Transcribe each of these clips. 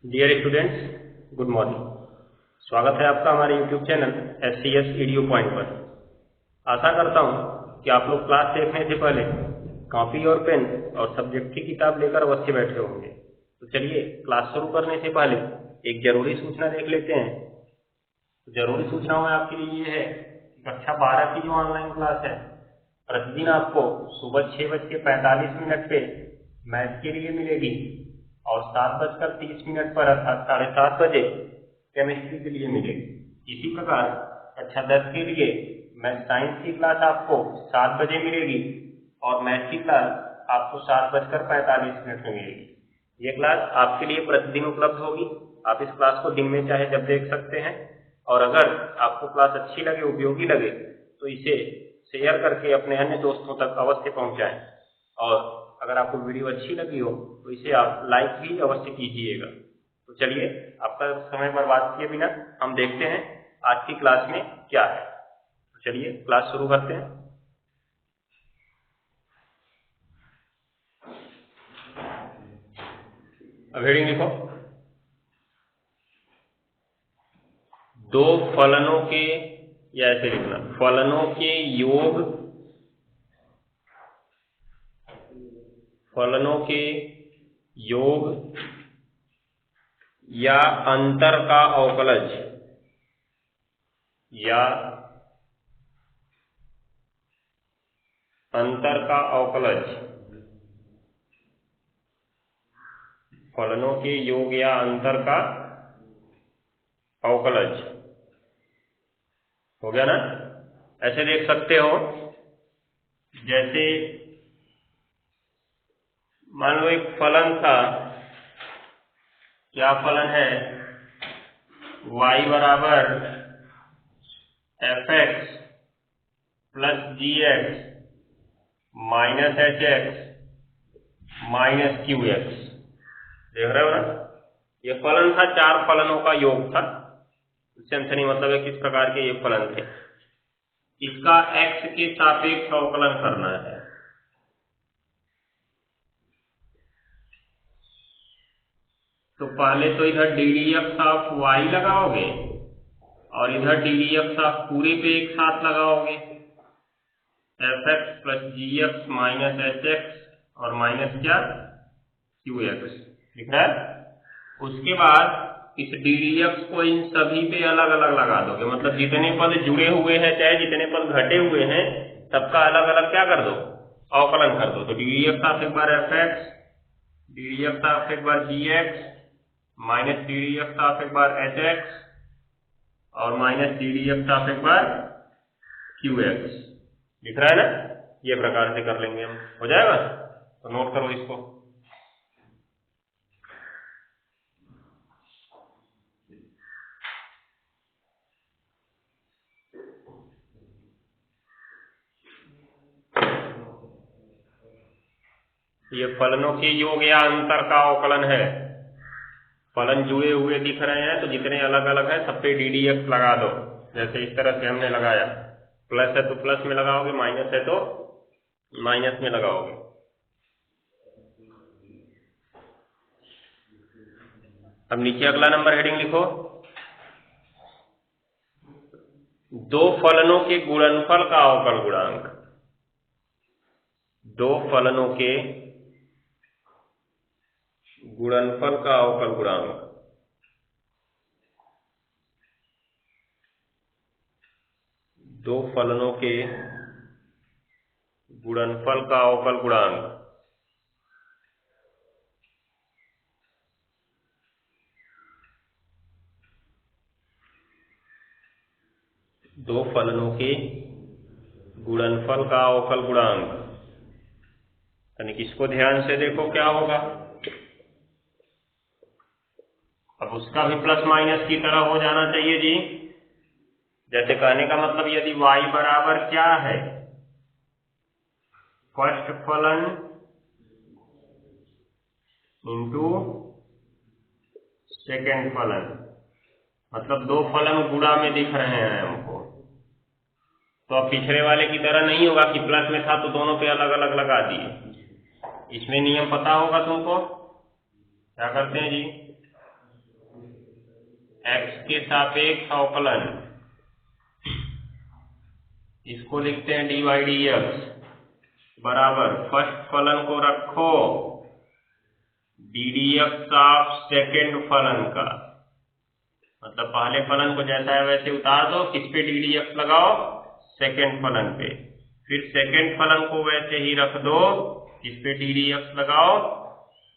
Dear students, good morning. स्वागत है आपका हमारे YouTube channel SCS video point पर। आशा करता हूँ कि आप लोग क्लास देखने से पहले कॉपी और पेन और सब्जेक्ट की किताब लेकर अवश्य बैठे होंगे। तो चलिए क्लास शुरू करने से पहले एक जरूरी सूचना देख लेते हैं। जरूरी सूचना में आपके लिए ये है कि कक्षा 12 की जो ऑनलाइन क्लास है, प्रतिदिन आपको सुबह 6:45 पे मैथ के लिए मिलेगी और 7:30 पर अर्थात 7:30 बजे केमिस्ट्री के लिए मिलेगी। इसी प्रकार कक्षा 10 के लिए मैथ साइंस की क्लास आपको 7 बजे मिलेगी और मैथ की क्लास आपको 7:45 में मिलेगी। ये क्लास आपके लिए प्रतिदिन उपलब्ध होगी। आप इस क्लास को दिन में चाहे जब देख सकते हैं, और अगर आपको क्लास अच्छी लगे, उपयोगी लगे, तो इसे शेयर करके अपने अन्य दोस्तों तक अवश्य पहुंचाएं। और अगर आपको वीडियो अच्छी लगी हो तो इसे आप लाइक भी अवश्य कीजिएगा। तो चलिए आपका समय बर्बाद किए बिना हम देखते हैं आज की क्लास में क्या है। तो चलिए क्लास शुरू करते हैं। अब हेडिंग लिखो, दो फलनों के, या ऐसे लिखना, फलनों के योग, फलनों के योग या अंतर का अवकलज, या अंतर का अवकलज, फलनों के योग या अंतर का अवकलज। हो गया ना? ऐसे देख सकते हो, जैसे मान लो एक फलन था, क्या फलन है, y बराबर fx plus gx minus hx minus qx। देख रहे हो ना? ये फलन था, चार फलनों का योग था। इससे हमसे नहीं मतलब है किस प्रकार के ये फलन थे। इसका x के सापेक्ष अवकलन करना है। तो पहले तो इधर ddx ऑफ y लगाओगे और इधर ddx ऑफ पूरे पे एक साथ लगाओगे, fx plus gx minus hx और माइनस क्या, qx। ठीक है? उसके बाद इस ddx को इन सभी पे अलग अलग लगा दोगे, मतलब जितने पद जुड़े हुए हैं चाहे जितने पद घटे हुए हैं सबका अलग अलग क्या कर दो, अवकलन कर दो। तो ddx ऑफ एक बार fx, ddx ऑफ एक बार gx माइनस ddx ऑफ एक बार hx और माइनस ddx ऑफ एक बार qx। दिख रहा है ना? ये प्रकार से कर लेंगे हम। हो जाएगा? तो नोट करो इसको। ये फलनों के योग या अंतर का अवकलन है। फलन जुड़े हुए दिख रहे हैं तो जितने अलग अलग है सब पे ddx लगा दो, जैसे इस तरह से हमने लगाया। प्लस है तो प्लस में लगाओगे, माइनस है तो माइनस में लगाओगे। अब नीचे अगला नंबर हेडिंग लिखो, दो फलनों के गुणनफल का अवकल गुणांक। दो फलनों के गुणनफल का अवकल गुणांक। दो फलनों के गुणनफल का अवकल गुणांक। दो फलनों के गुणनफल का अवकल गुणांक। यानी इसको ध्यान से देखो क्या होगा। अब उसका भी प्लस माइनस की तरह हो जाना चाहिए जी। जैसे कहने का मतलब, यदि y बराबर क्या है, फर्स्ट फलन इंटू सेकेंड फलन, मतलब दो फलन गुणा में दिख रहे हैं हमको। तो अब पिछले वाले की तरह नहीं होगा कि प्लस में था तो दोनों पे अलग अलग लगा दिए। इसमें नियम पता होगा तुमको, क्या करते हैं जी, x के सापेक्ष अवकलन, इसको लिखते हैं dy dx बराबर फर्स्ट फलन को रखो ddx ऑफ सेकेंड फलन का, मतलब पहले फलन को जैसा है वैसे उतार दो, किस पे ddx लगाओ, सेकेंड फलन पे, फिर सेकेंड फलन को वैसे ही रख दो, किस पे ddx लगाओ,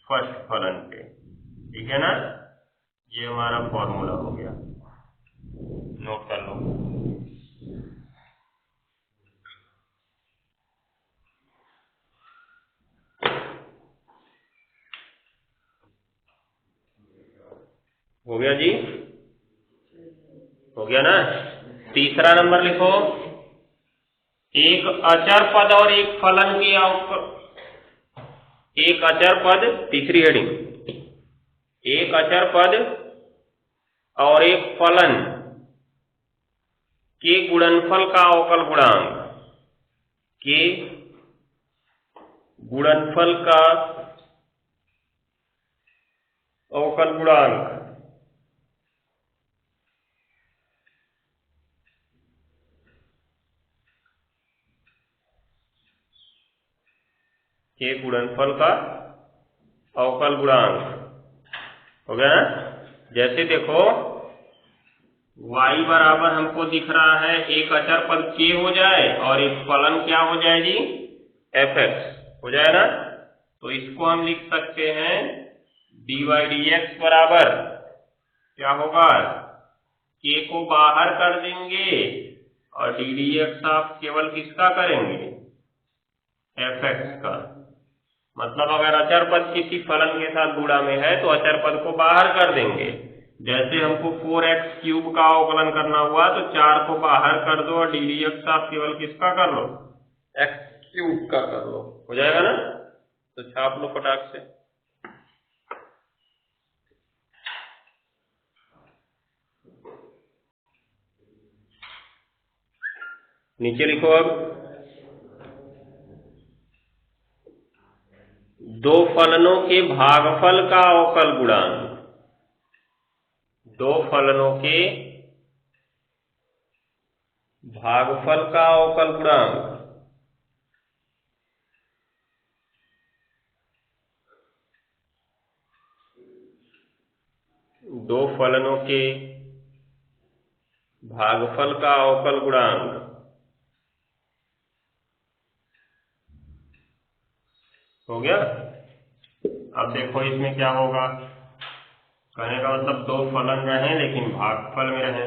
फर्स्ट फलन पे। ठीक है ना, ये हमारा फॉर्मूला हो गया, नोट कर लो। हो गया जी, हो गया ना। तीसरा नंबर लिखो, एक अचर पद और एक फलन के एक अचर पद, तीसरी हेडिंग, एक अचर पद और एक फलन के गुणनफल का अवकल गुणांक, के गुणनफल का अवकल गुणांक के गुणनफल का अवकल गुणांक। हो गया ना। जैसे देखो y बराबर हमको दिख रहा है एक अचर पद k हो जाए और एक फलन क्या हो जाए जी, fx हो जाए ना, तो इसको हम लिख सकते हैं dy dx बराबर क्या होगा, k को बाहर कर देंगे और ddx आप केवल किसका करेंगे, fx का। मतलब अगर अचर पद किसी फलन के साथ गुणा में है तो अचर पद को बाहर कर देंगे। जैसे हमको 4x³ का अवकलन करना हुआ तो 4 को बाहर कर दो और ddx आप केवल किसका कर लो, x³ का कर लो, हो जाएगा ना। तो छाप लो फटाक से। नीचे लिखो अब, दो फलनों के भागफल का अवकल गुणांक, दो फलनों के भागफल का अवकल गुणांक, दो फलनों के भागफल का अवकल गुणांक। हो गया। अब देखो इसमें क्या होगा, कहने का मतलब दो फलन रहे लेकिन भागफल में रहे।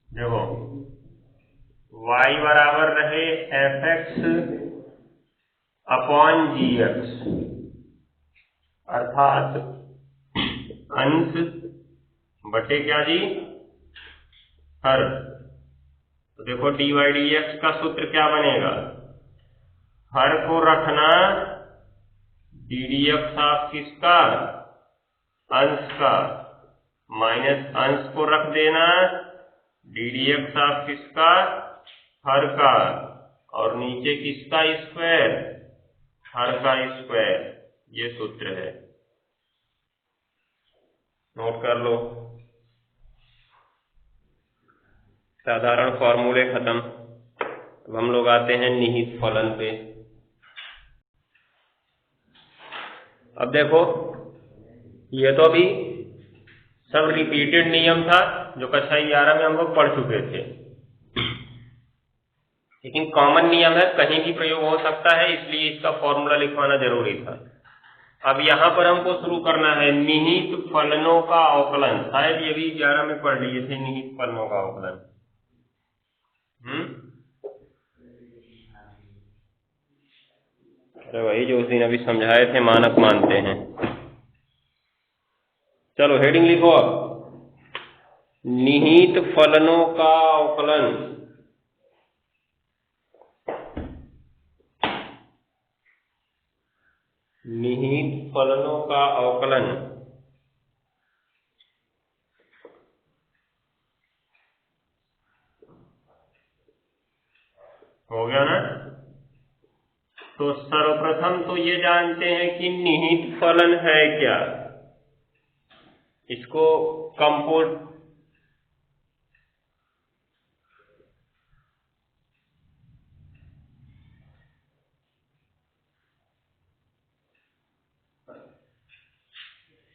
देखो y बराबर रहे fx अपॉन gx, अर्थात अंश बटे क्या जी, हर। तो देखो dy dx का सूत्र क्या बनेगा, हर को रखना ddx ऑफ किसका, अंश का, माइनस अंश को रख देना ddx ऑफ किसका, हर का, और नीचे किसका स्क्वायर, हर का स्क्वायर। ये सूत्र है, नोट कर लो। साधारण फॉर्मूले खत्म। अब हम लोग आते हैं निहित फलन पे। अब देखो ये तो अभी सब रिपीटेड नियम था जो कक्षा 11 में हम लोग पढ़ चुके थे, लेकिन कॉमन नियम है, कहीं भी प्रयोग हो सकता है, इसलिए इसका फॉर्मूला लिखवाना जरूरी था। अब यहाँ पर हमको शुरू करना है निहित फलनों का अवकलन। शायद ये भी 11 में पढ़ लिए थे, निहित फलनों का अवकलन। अरे वही जो उस दिन अभी समझाए थे, मानक मानते हैं। चलो हेडिंग लिखो अब, निहित फलनों का अवकलन। निहित फलनों का अवकलन। हो गया ना। तो सर्वप्रथम तो ये जानते हैं कि निहित फलन है क्या। इसको कंपोज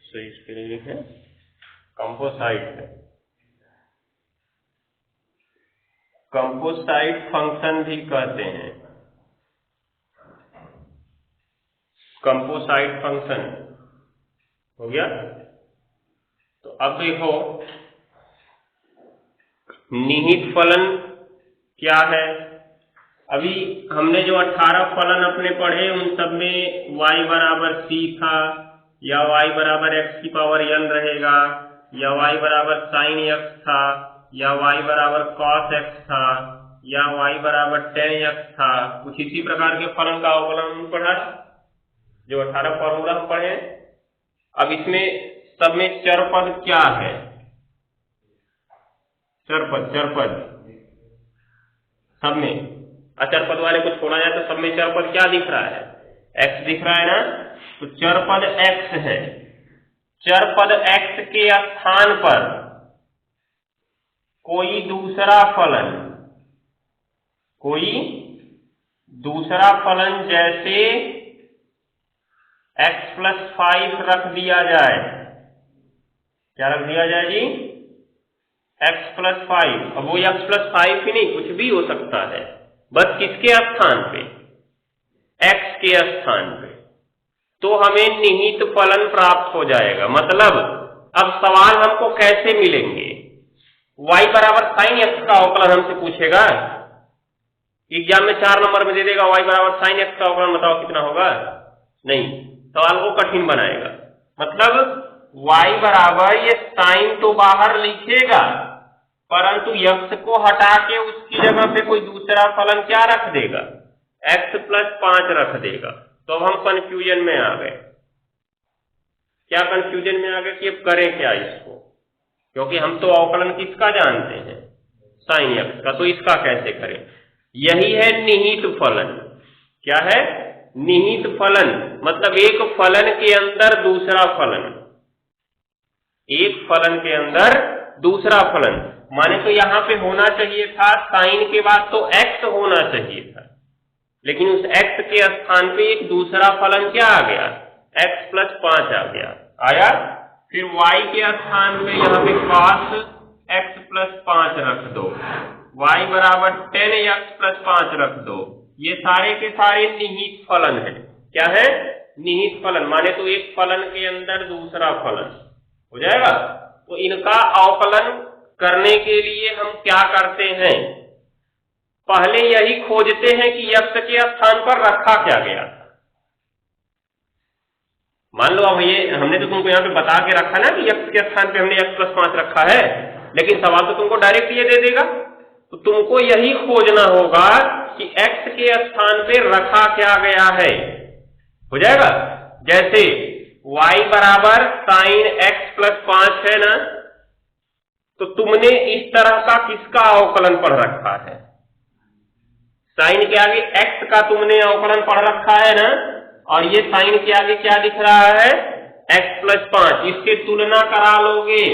सही इसके लिए है कंपोसाइट। कंपोसाइट फंक्शन भी कहते हैं, कंपोसाइट फंक्शन हो गया। तो अब देखो निहित फलन क्या है। अभी हमने जो 18 फलन अपने पढ़े उन सब में y बराबर c था, या y बराबर x की पावर n रहेगा, या y बराबर sin x था, या y बराबर cos x था, या y बराबर tan x था। कुछ इसी प्रकार के फलन का अवकलन पढ़ा जो 18 फॉर्मूला हम पढ़े। अब इसमें सब में चर पद क्या है, चर पद सब में अचर पद वाले को छोड़ा जाए तो सब में चर पद क्या दिख रहा है, x दिख रहा है ना। तो चर पद x है, चर पद x के स्थान पर कोई दूसरा फलन जैसे x प्लस 5 रख दिया जाए। क्या रख दिया जाए जी, x प्लस 5। अब वो x प्लस 5 ही नहीं, कुछ भी हो सकता है, बस किसके स्थान पे, x के स्थान पे। तो हमें निहित फलन प्राप्त हो जाएगा। मतलब अब सवाल हमको कैसे मिलेंगे, y बराबर sin x का अवकलन हमसे पूछेगा, एग्जाम में 4 नंबर में दे देगा y बराबर sin x का अवकलन बताओ कितना होगा, नहीं, सवाल को कठिन बनाएगा। मतलब y बराबर ये sin तो बाहर लिखेगा, परंतु x को हटा के उसकी जगह पे कोई दूसरा फलन क्या रख देगा, x प्लस 5 रख देगा। तो अब हम कंफ्यूजन में आ गए। क्या कंफ्यूजन में आ गए कि अब करें क्या इसको, क्योंकि हम तो अवकलन किसका जानते हैं, sin x का, तो इसका कैसे करें। यही है निहित फलन। क्या है, निहित फलन। मतलब एक फलन के अंदर दूसरा फलन, एक फलन के अंदर दूसरा फलन। माने तो यहां पे होना चाहिए था साइन के बाद तो x होना चाहिए था, लेकिन उस x के स्थान पे एक दूसरा फलन क्या आ गया, x प्लस 5 आ गया, आया। फिर y के स्थान पे यहाँ पे cos x प्लस 5 रख दो, y बराबर tan x प्लस 5 रख दो। ये सारे के सारे निहित फलन है। क्या है, निहित फलन। माने तो एक फलन के अंदर दूसरा फलन हो जाएगा। तो इनका अवकलन करने के लिए हम क्या करते हैं, पहले यही खोजते हैं कि x के स्थान पर रखा क्या गया था। मान लो अब ये हमने तो तुमको यहाँ पे बता के रखा ना कि x के स्थान पे हमने x प्लस 5 रखा है, लेकिन सवाल तो तुमको डायरेक्ट ये दे देगा। तो तुमको यही खोजना होगा कि x के स्थान पे रखा क्या गया है, हो जाएगा। जैसे y बराबर साइन x प्लस 5 है ना, तो तुमने इस तरह का किसका अवकलन पढ़ रखा है, साइन के आगे x का तुमने अवकलन पढ़ रखा है ना, और ये साइन के आगे क्या दिख रहा है, x प्लस 5। इसके तुलना करा लोगे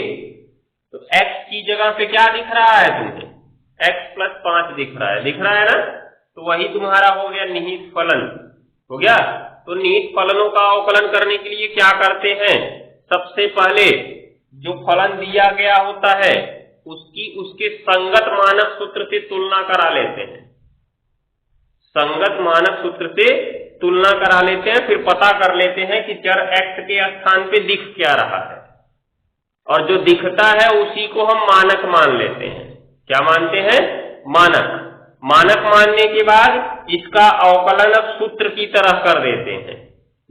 तो x की जगह पे क्या दिख रहा है तुम्हें, x प्लस 5 दिख रहा है ना। तो वही तुम्हारा हो गया निहित फलन, हो गया। तो निहित फलनों का अवकलन करने के लिए क्या करते हैं, सबसे पहले जो फलन दिया गया होता है उसकी उसके संगत मानक सूत्र से तुलना करा लेते हैं, संगत मानक सूत्र से तुलना करा लेते हैं। फिर पता कर लेते हैं कि चर x के स्थान पे दिख क्या रहा है, और जो दिखता है उसी को हम मानक मान लेते हैं। क्या मानते हैं, मानक। मानक मानने के बाद इसका अवकलन अब सूत्र की तरह कर देते हैं।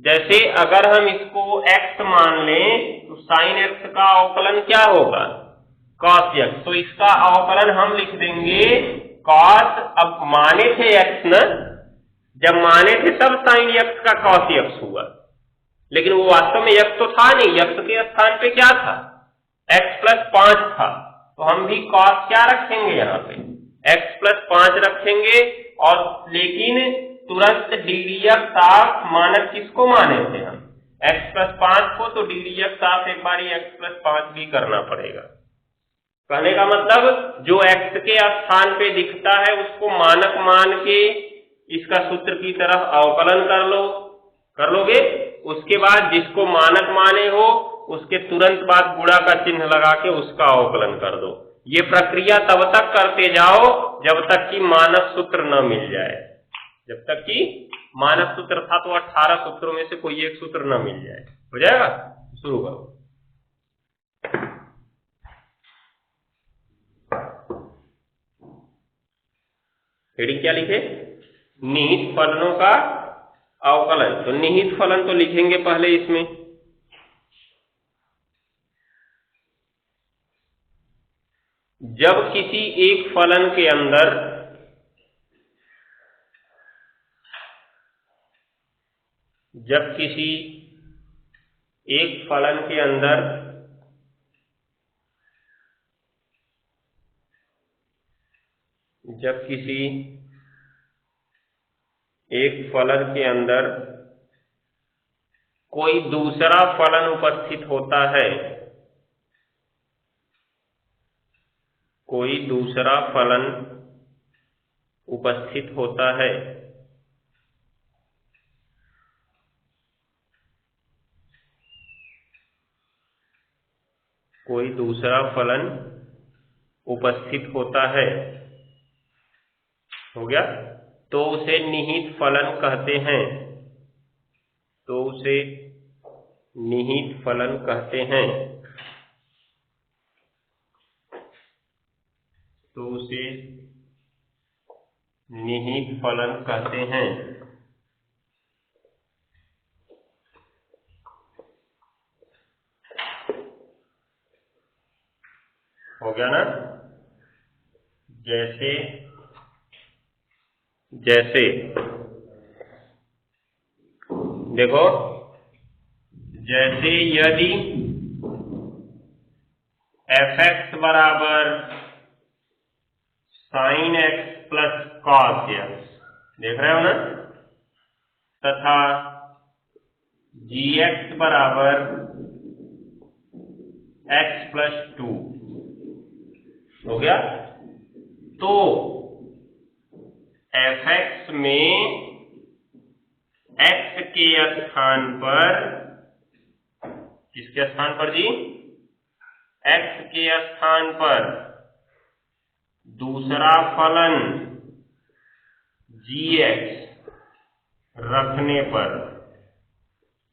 जैसे अगर हम इसको x मान लें तो sin x का अवकलन क्या होगा, cos x। तो इसका अवकलन हम लिख देंगे cos, अब माने थे x न, जब माने थे तब sin x का cos x हुआ, लेकिन वो वास्तव में x तो था नहीं, x के स्थान पे क्या था, x प्लस 5 था। तो हम भी cos क्या रखेंगे, यहाँ पे x प्लस 5 रखेंगे, और लेकिन तुरंत DDX ऑफ मानक किसको माने थे हम, x प्लस 5 को, तो DDX ऑफ एक बार x प्लस 5 भी करना पड़ेगा। कहने का मतलब जो x के स्थान पे दिखता है उसको मानक मान के इसका सूत्र की तरफ अवकलन कर लोगे। उसके बाद जिसको मानक माने हो उसके तुरंत बाद गुणा का चिन्ह लगा के उसका अवकलन कर दो। ये प्रक्रिया तब तक करते जाओ जब तक कि मानक सूत्र न मिल जाए। जब तक कि मानक सूत्र था तो 18 सूत्रों में से कोई एक सूत्र न मिल जाए। हो जाएगा? शुरू करो। हेडिंग क्या लिखे? निहित फलनों का अवकलन। तो निहित फलन तो लिखेंगे पहले इसमें। जब किसी एक फलन के अंदर जब किसी एक फलन के अंदर कोई दूसरा फलन उपस्थित होता है, कोई दूसरा फलन उपस्थित होता है, कोई दूसरा फलन उपस्थित होता है, हो गया, तो उसे निहित फलन कहते हैं। तो उसे निहित फलन कहते हैं। तो उसे निहित फलन कहते हैं। हो गया ना? जैसे देखो, जैसे यदि fx बराबर sin x plus cos x, देख रहे हो ना, तथा gx बराबर x प्लस 2, हो गया, तो fx में x के स्थान पर, किसके स्थान पर जी? x के स्थान पर दूसरा फलन gx रखने पर,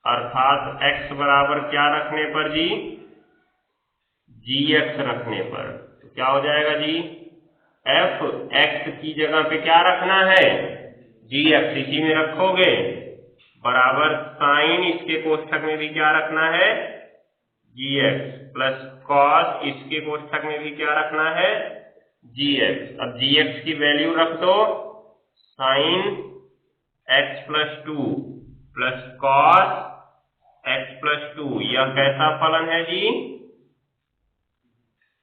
अर्थात x बराबर क्या रखने पर जी? gx रखने पर, तो क्या हो जाएगा जी? f x की जगह पे क्या रखना है? gx, इसी में रखोगे, बराबर साइन, इसके कोष्ठक में भी क्या रखना है? gx, प्लस कॉस, इसके कोष्ठक में भी क्या रखना है? gx। अब gx की वैल्यू रख दो, sine x plus 2 plus cos x plus 2। यह कैसा फलन है जी?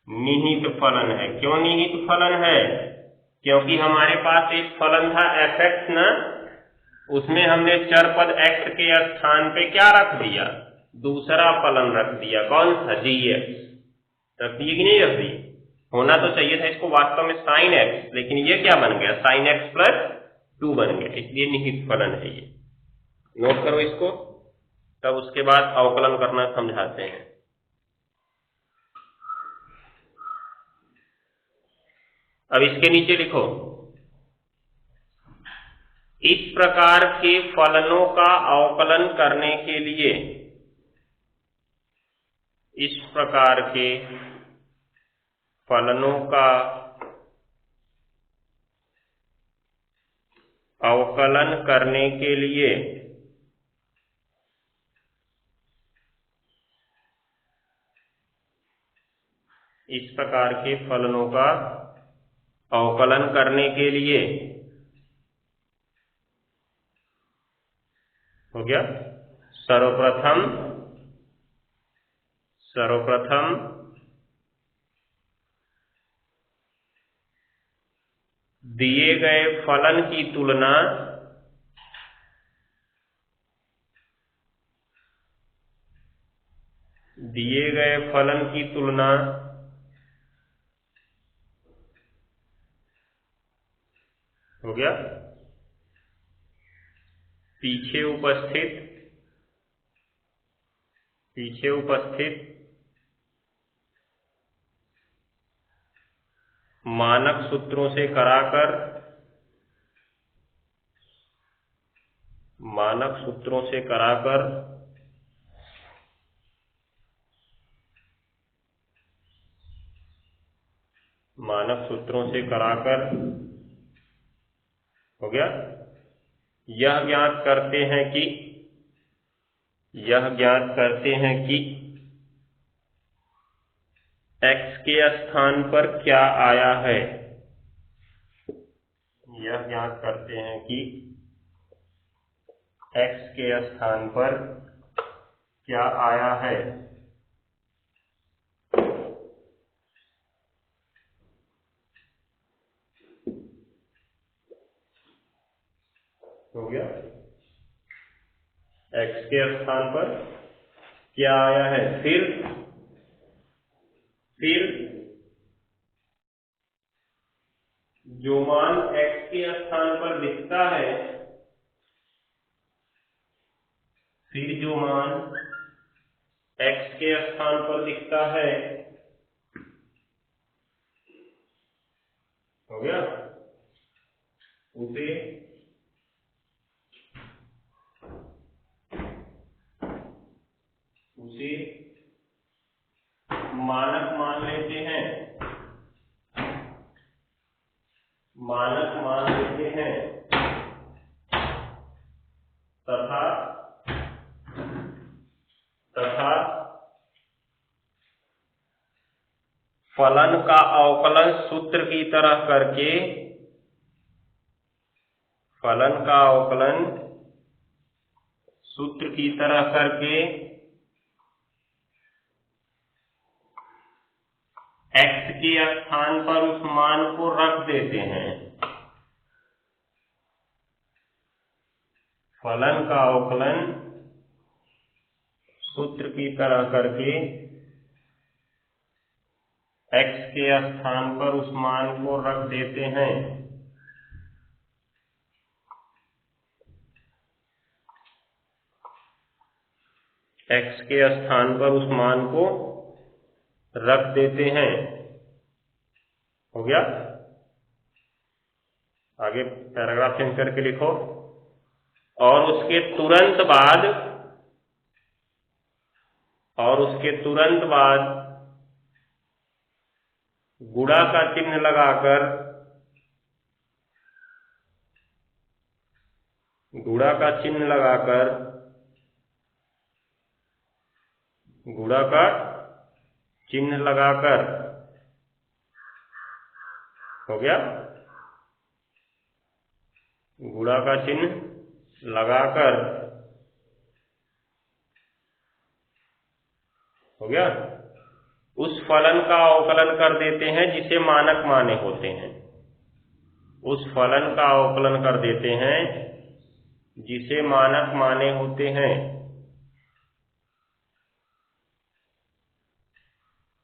निहित फलन है। क्यों निहित फलन है? क्योंकि हमारे पास एक फलन था fx ना, उसमें हमने चर पद x के स्थान पे क्या रख दिया? दूसरा फलन रख दिया। कौन सा? gx। रख दिए कि नहीं रख दिए? होना तो चाहिए था इसको वास्तव में sin x, लेकिन ये क्या बन गया? sin x प्लस 2 बन गया, इसलिए निहित फलन है ये। नोट करो इसको, तब उसके बाद अवकलन करना समझाते हैं। अब इसके नीचे लिखो, इस प्रकार के फलनों का अवकलन करने के लिए, इस प्रकार के फलनों का अवकलन करने के लिए इस प्रकार के फलनों का अवकलन करने के लिए, हो गया, सर्वप्रथम दिए गए फलन की तुलना दिए गए फलन की तुलना हो गया पीछे उपस्थित मानक सूत्रों से कराकर हो गया यह ज्ञात करते हैं कि x के स्थान पर क्या आया है। यह ज्ञात करते हैं कि x के स्थान पर क्या आया है। हो गया x के स्थान पर क्या आया है। फिर जो मान x के स्थान पर दिखता है, हो गया उसे मानक मान लेते हैं तथा फलन का अवकलन सूत्र की तरह करके x के स्थान पर उस मान को रख देते हैं। फलन का अवकलन सूत्र की तरह करके x के स्थान पर उस मान को रख देते हैं। x के स्थान पर उस मान को रख देते हैं। हो गया आगे पैराग्राफ चेंज करके लिखो। और उसके तुरंत बाद गुणा का चिन्ह लगाकर हो गया गुणा का चिन्ह लगाकर हो गया उस फलन का अवकलन कर देते हैं जिसे मानक माने होते हैं। उस फलन का अवकलन कर देते हैं जिसे मानक माने होते हैं।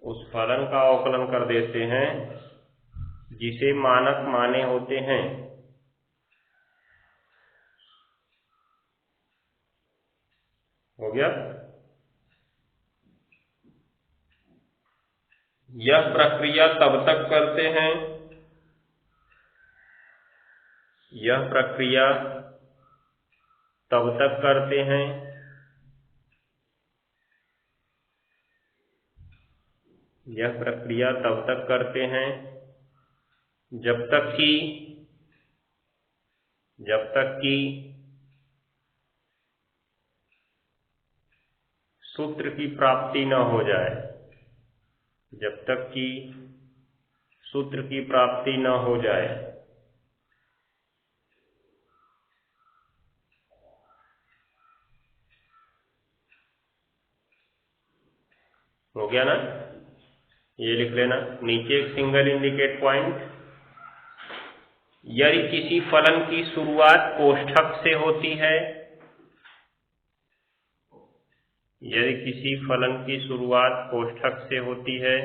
उस फलन का अवकलन कर देते हैं जिसे मानक माने होते हैं। हो गया यह प्रक्रिया तब तक करते हैं यह प्रक्रिया तब तक करते हैं जब तक कि सूत्र की प्राप्ति न हो जाए। जब तक कि सूत्र की प्राप्ति न हो जाए। हो गया ना, ये लिख लेना नीचे एक सिंगल इंडिकेट पॉइंट। यदि किसी फलन की शुरुआत कोष्ठक से होती है, यदि किसी फलन की शुरुआत कोष्ठक से होती है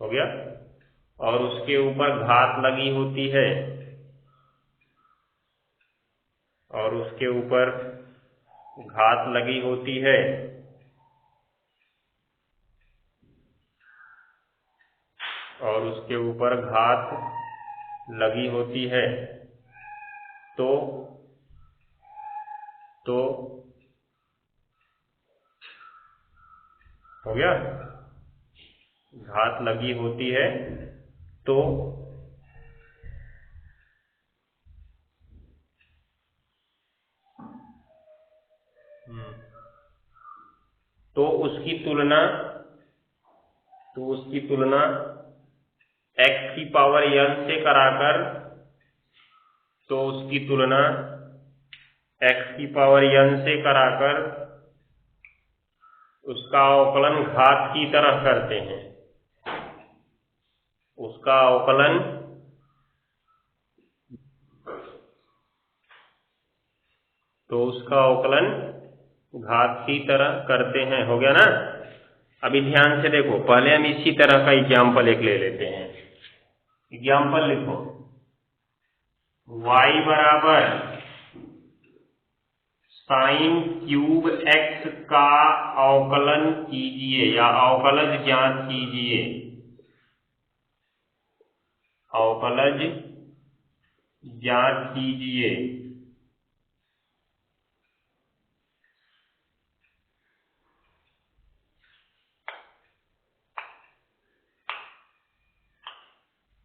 हो गया, और उसके ऊपर घात लगी होती है, और उसके ऊपर घात लगी होती है, और उसके ऊपर घात लगी होती है, तो हो गया, घात लगी होती है तो उसकी तुलना x की पावर n से कराकर, तो उसकी तुलना x की पावर n से कराकर उसका अवकलन घात की तरह करते हैं। उसका अवकलन घात की तरह करते हैं। हो गया ना। अभी ध्यान से देखो, पहले हम इसी तरह का एग्जाम्पल एक ले लेते हैं। एग्जाम्पल लिखो, y बराबर साइन क्यूब x का अवकलन कीजिए या अवकलज ज्ञात कीजिए। अवकलज ज्ञात कीजिए।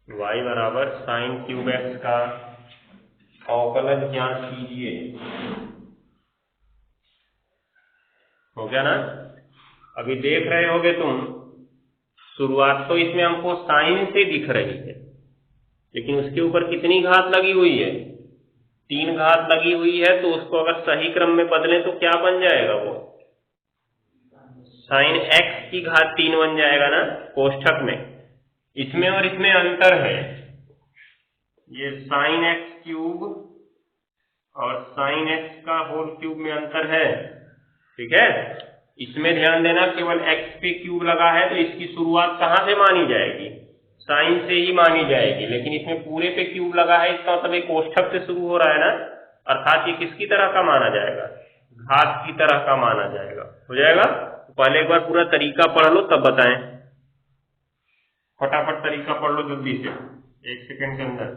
y बराबर साइन क्यूब x का अवकलज ज्ञात कीजिए। हो गया ना। अभी देख रहे होगे तुम, शुरुआत तो इसमें हमको साइन से दिख रही है, लेकिन उसके ऊपर कितनी घात लगी हुई है? 3 घात लगी हुई है। तो उसको अगर सही क्रम में बदलें तो क्या बन जाएगा? वो साइन x की घात 3 बन जाएगा ना कोष्ठक में। इसमें और इसमें अंतर है, ये साइन x क्यूब और साइन x का होल क्यूब में अंतर है। ठीक है। इसमें ध्यान देना, केवल x पे क्यूब लगा है तो इसकी शुरुआत कहां से मानी जाएगी? साइन से ही मानी जाएगी। लेकिन इसमें पूरे पे क्यूब लगा है, इसका मतलब एक कोष्ठक से शुरू हो रहा है ना, अर्थात ये किसकी तरह का माना जाएगा? घात की तरह का माना जाएगा। हो जाएगा। तो पहले एक बार पूरा तरीका पढ़ लो तब बताएं। फटाफट तरीका पढ़ लो जल्दी से, 1 सेकंड के अंदर।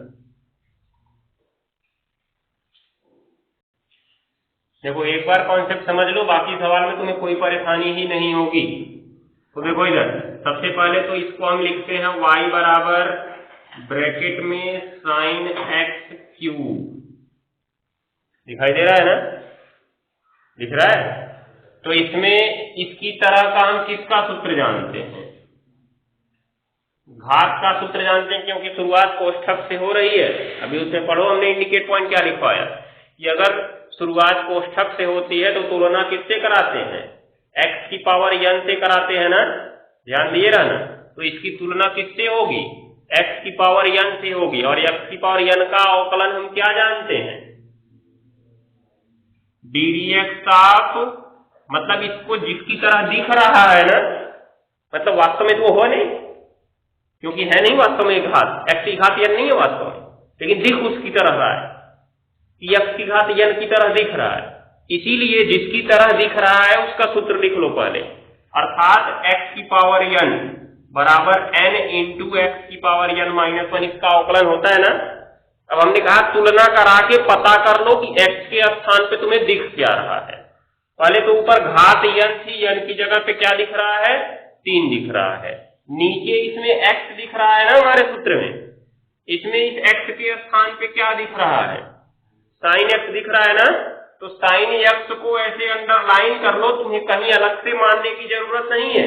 देखो, एक बार कॉन्सेप्ट समझ लो, बाकी सवाल में तुम्हें कोई परेशानी ही नहीं होगी। तो देखो इधर, सबसे पहले तो इसको हम लिखते हैं y बराबर ब्रैकेट में साइन x क्यूब। दिखाई दे रहा है ना? दिख रहा है? तो इसमें इसकी तरह का हम किसका सूत्र जानते हैं? घात का सूत्र जानते हैं, क्योंकि शुरुआत कोष्ठक से हो रही है। अभी उसमें पढ़ो, हमने इंडिकेट पॉइंट क्या लिखवाया कि अगर शुरुआत कोष्ठक से होती है तो तुलना किससे कराते हैं? x की पावर n से कराते हैं ना। ध्यान दिए रहना। तो इसकी तुलना किससे होगी? x की पावर n से होगी। और x की पावर n का अवकलन हम क्या जानते हैं? ddx ऑफ, मतलब इसको जिसकी तरह दिख रहा है ना, मतलब वास्तव में तो हो नहीं, क्योंकि है नहीं वास्तव में घात, x की घात n नहीं है वास्तव में, लेकिन दिख उसकी तरह रहा है कि x की घात n की तरह दिख रहा है। इसीलिए जिसकी तरह दिख रहा है उसका सूत्र लिख लो पहले, अर्थात x की पावर n बराबर n इंटू x की पावर n माइनस 1, इसका अवकलन होता है ना। अब हमने कहा तुलना करा के पता कर लो कि x के स्थान पे तुम्हें दिख क्या रहा है। पहले तो ऊपर घात n थी, n की जगह पे क्या दिख रहा है? 3 दिख रहा है। नीचे इसमें x दिख रहा है ना हमारे सूत्र में, इसमें इस x के स्थान पे क्या दिख रहा है? साइन x दिख रहा है ना। तो साइन x को ऐसे अंडरलाइन कर लो, तुम्हें कहीं अलग से मानने की जरूरत नहीं है।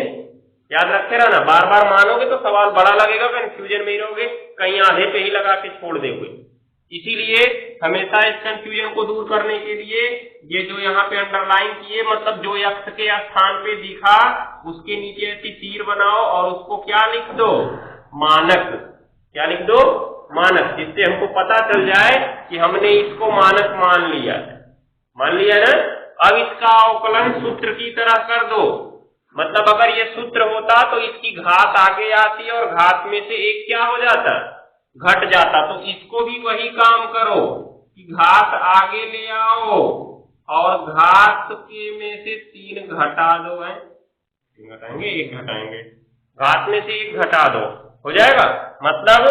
याद रखे रहना, बार बार मानोगे तो सवाल बड़ा लगेगा, कंफ्यूजन में ही रहोगे, कहीं आधे पे ही लगा के छोड़ दोगे। इसीलिए हमेशा इस कंफ्यूजन को दूर करने के लिए ये जो यहाँ पे अंडरलाइन किए मतलब जो x के स्थान पे दिखा उसके नीचे ऐसी तीर बनाओ और उसको क्या लिख दो, मानक। क्या लिख दो, मानक, जिससे हमको पता चल जाए कि हमने इसको मानक मान लिया है। मान लिया ना। अब इसका अवकलन सूत्र की तरह कर दो। मतलब अगर ये सूत्र होता तो इसकी घात आगे आती और घात में से एक क्या हो जाता, घट जाता। तो इसको भी वही काम करो कि घात आगे ले आओ और घात के में से 3 घटा दो। है 3 घटाएंगे, 1 घटाएंगे, घात में से 1 घटा दो, हो जाएगा। मतलब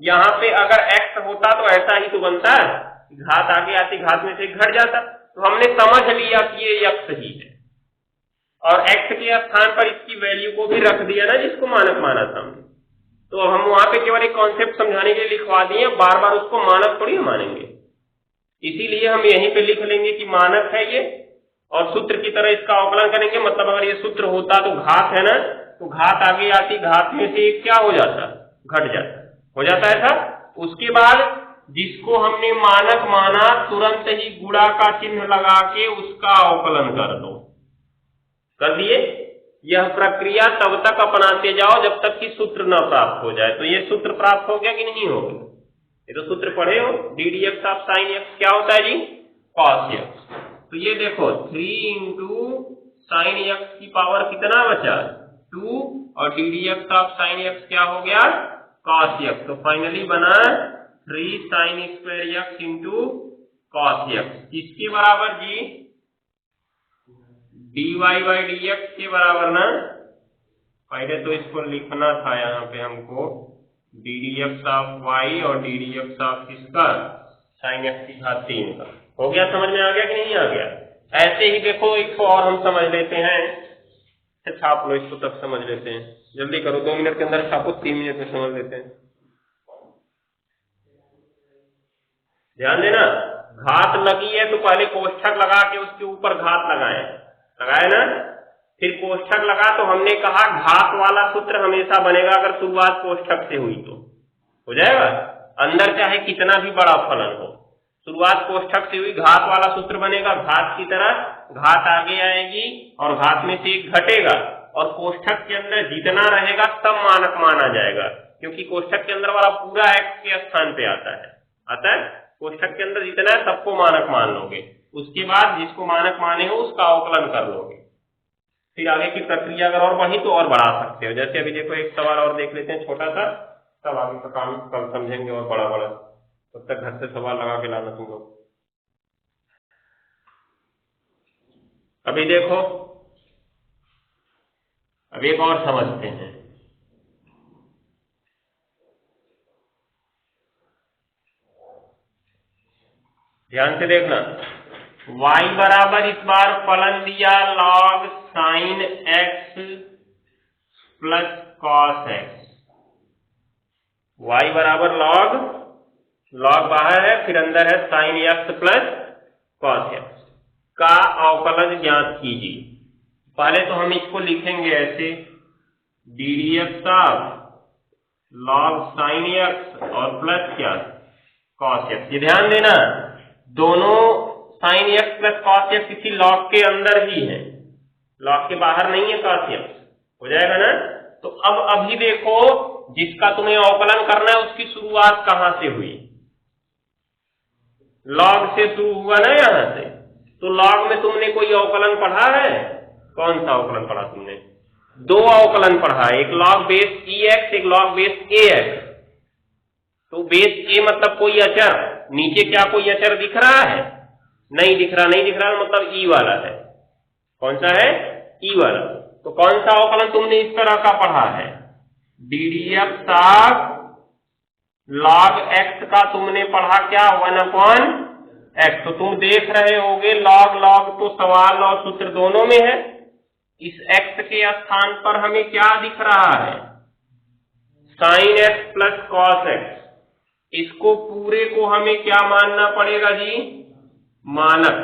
यहाँ पे अगर x होता तो ऐसा ही तो बनता है, घात आगे आती घात में से 1 घट जाता। तो हमने समझ लिया कि ये x ही है और x के स्थान पर इसकी वैल्यू को भी रख दिया ना, जिसको मानक माना था हमने। तो हम वहां पे केवल एक कॉन्सेप्ट समझाने के लिए लिखवा दिए, बार बार उसको मानक थोड़ी मानेंगे। इसीलिए हम यहीं पे लिख लेंगे कि मानक है ये और सूत्र की तरह इसका अवकलन करेंगे। मतलब अगर ये सूत्र होता तो घात है ना, तो घात आगे आती घात में से 1 क्या हो जाता, घट जाता, हो जाता है था। उसके बाद जिसको हमने मानक माना तुरंत ही गुणा का चिन्ह लगा के उसका अवकलन कर दो। कर दिए। यह प्रक्रिया तब तक अपनाते जाओ जब तक कि सूत्र न प्राप्त हो जाए। तो ये सूत्र प्राप्त हो गया कि नहीं हो गया? ये तो सूत्र पढ़े हो, D d x of sine x क्या होता है जी, कॉस एक्स। तो ये देखो 3 इंटू साइन एक्स की पावर कितना बचा, 2 और d d x of sine x क्या हो गया, कॉस एक्स। तो फाइनली बना 3 sine square x into cos x, किसके बराबर जी, dy बाई डी एक्स के बराबर ना। पहले तो इसको लिखना था यहाँ पे हमको d d x of y और डी डी एक्स ऑफ किसका, साइन एक्स की घात 3 का। हो गया, समझ में आ गया कि नहीं आ गया? ऐसे ही देखो इसको और हम समझ लेते हैं, छाप लो इसको, तब समझ लेते हैं। जल्दी करो, 2 मिनट के अंदर छापो, 3 मिनट में समझ लेते हैं। ध्यान देना, घात लगी है तो पहले कोष्ठक लगा के उसके ऊपर घात लगाए, लगाए ना। फिर कोष्ठक लगा तो हमने कहा घात वाला सूत्र हमेशा बनेगा अगर शुरुआत कोष्ठक से हुई तो, हो जाएगा। अंदर चाहे कितना भी बड़ा फलन हो, शुरुआत कोष्ठक से हुई, घात वाला सूत्र बनेगा। घात की तरह घात आगे आएगी और घात में से 1 घटेगा और कोष्ठक के अंदर जितना रहेगा सब मानक माना जाएगा, क्योंकि कोष्ठक के अंदर वाला पूरा x के स्थान पे आता है। कोष्ठक के अंदर जितना है सबको मानक मान लोगे। उसके बाद जिसको मानक माने हो उसका अवकलन कर लोगे। फिर आगे की प्रक्रिया अगर और बढ़ी तो और बढ़ा सकते हो। जैसे अभी देखो एक सवाल और देख लेते हैं छोटा सा, तब आगे का काम कल समझेंगे और बड़ा बड़ा। तब तक घर से सवाल लगा के लाना तुम लोग। अभी देखो, अब एक और समझते हैं। ध्यान से देखना, y बराबर इस बार फलन दिया log sine x plus cos x। y बराबर log बाहर है, फिर अंदर है sine x plus cos x का अवकलन ज्ञात कीजिए। पहले तो हम इसको लिखेंगे ऐसे, d d x of log sine x और प्लस क्या, कॉस x। ये ध्यान देना, दोनों sine x plus cos x इसी लॉग के अंदर ही है, लॉग के बाहर नहीं है कॉस एक्स, हो जाएगा ना। तो अब अभी देखो जिसका तुम्हें अवकलन करना है उसकी शुरुआत कहां से हुई, लॉग से शुरू हुआ ना यहां से। तो लॉग में तुमने कोई अवकलन पढ़ा है? कौन सा अवकलन पढ़ा तुमने? 2 अवकलन पढ़ा, एक लॉग बेस ई एक्स, एक लॉग बेस ए एक्स। तो बेस ए मतलब कोई अचर, नीचे क्या कोई अचर दिख रहा है? नहीं दिख रहा, नहीं दिख रहा मतलब ई वाला है। कौन सा है? ई वाला। तो कौन सा अवकलन तुमने इस तरह का पढ़ा है? D d x of log x का तुमने पढ़ा क्या, 1/x। तो तुम देख रहे होगे लॉग तो सवाल और सूत्र दोनों में है। इस x के स्थान पर हमें क्या दिख रहा है? Sine x plus cos x। इसको पूरे को हमें क्या मानना पड़ेगा जी? मानक।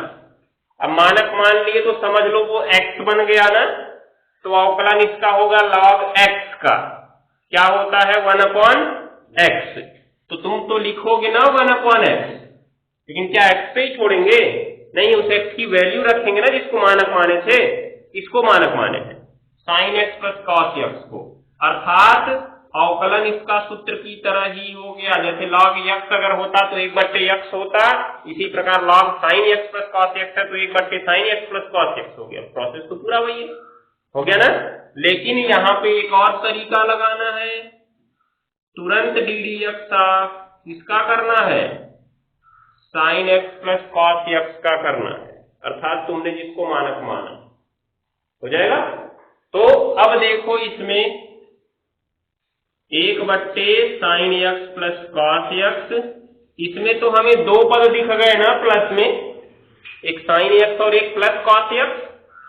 अब मानक मान लिए तो समझ लो वो x बन गया ना, तो अवकलन इसका होगा log x का। क्या होता है? 1/x। तो तुम तो लिखोगे ना 1/x, लेकिन क्या x पे ही छोड़ेंगे? नहीं, उस एक्स की वैल्यू रखेंगे ना जिसको मानक माने थे, इसको मानक माने थे sign x plus cos x को, अर्थात अवकलन इसका सूत्र की तरह ही हो गया। जैसे log x अगर होता तो 1/x होता, इसी प्रकार log sin x plus cos x है तो 1/sin x plus cos x हो गया। प्रोसेस तो पूरा वही है, हो गया ना। लेकिन यहाँ पे एक और तरीका लगाना है, तुरंत डी डी एक्स किसका करना है, sin x plus cos x का करना है, अर्थात तुमने जिसको मानक माना, हो जाएगा। तो अब देखो इसमें 1/sin x plus cos x, इसमें तो हमें दो पद दिख गए ना प्लस में, एक sin x और एक प्लस कॉस एक्स,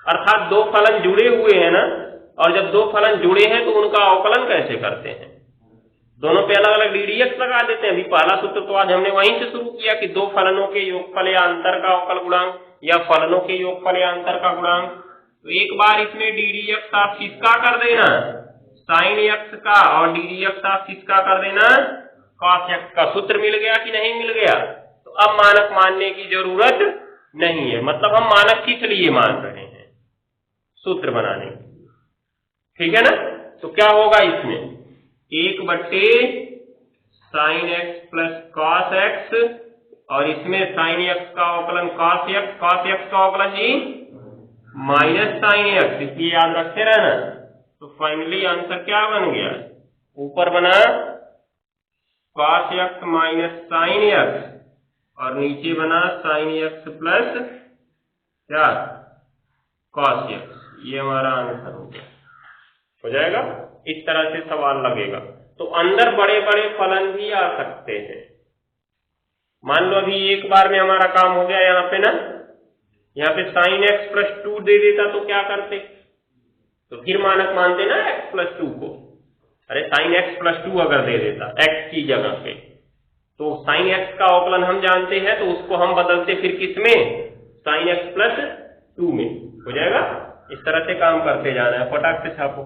अर्थात दो फलन जुड़े हुए हैं ना। और जब दो फलन जुड़े हैं तो उनका अवकलन कैसे करते हैं, दोनों पे अलग अलग ddx लगा देते हैं। अभी पहला सूत्र तो आज हमने वहीं से शुरू किया कि दो फलनों के योगफल या अंतर का अवकल गुणांक या फलनों के योगफल या अंतर का गुणांक। तो एक बार इसमें ddx आप किसका कर देना, sin x का, और ddx आप किसका कर देना, cos x का। सूत्र मिल गया कि नहीं मिल गया। तो अब मानक मानने की जरूरत नहीं है, मतलब हम मानक किस लिए मान रहे हैं, सूत्र बनाने के, ठीक है ना। तो क्या होगा इसमें 1/sin x plus cos x, और इसमें sin x का अवकलन cos x का अवकलन जी माइनस sin x, इसलिए याद रखते रहना। तो फाइनली आंसर क्या बन गया, ऊपर बना cos x minus sin x और नीचे बना sin x प्लस क्या cos x। ये हमारा आंसर हो गया, हो जाएगा। इस तरह से सवाल लगेगा। तो अंदर बड़े बड़े फलन भी आ सकते हैं। मान लो अभी एक बार में हमारा काम हो गया, यहाँ पे ना, यहाँ पे sin x प्लस 2 दे देता तो क्या करते, तो फिर मानक मानते ना x प्लस 2 को। अरे sin x प्लस 2 अगर दे देता x की जगह पे, तो sin x का अवकलन हम जानते हैं, तो उसको हम बदलते फिर किसमें, sin x प्लस 2 में, हो जाएगा। इस तरह से काम करते जाना है, फटाक से छापो।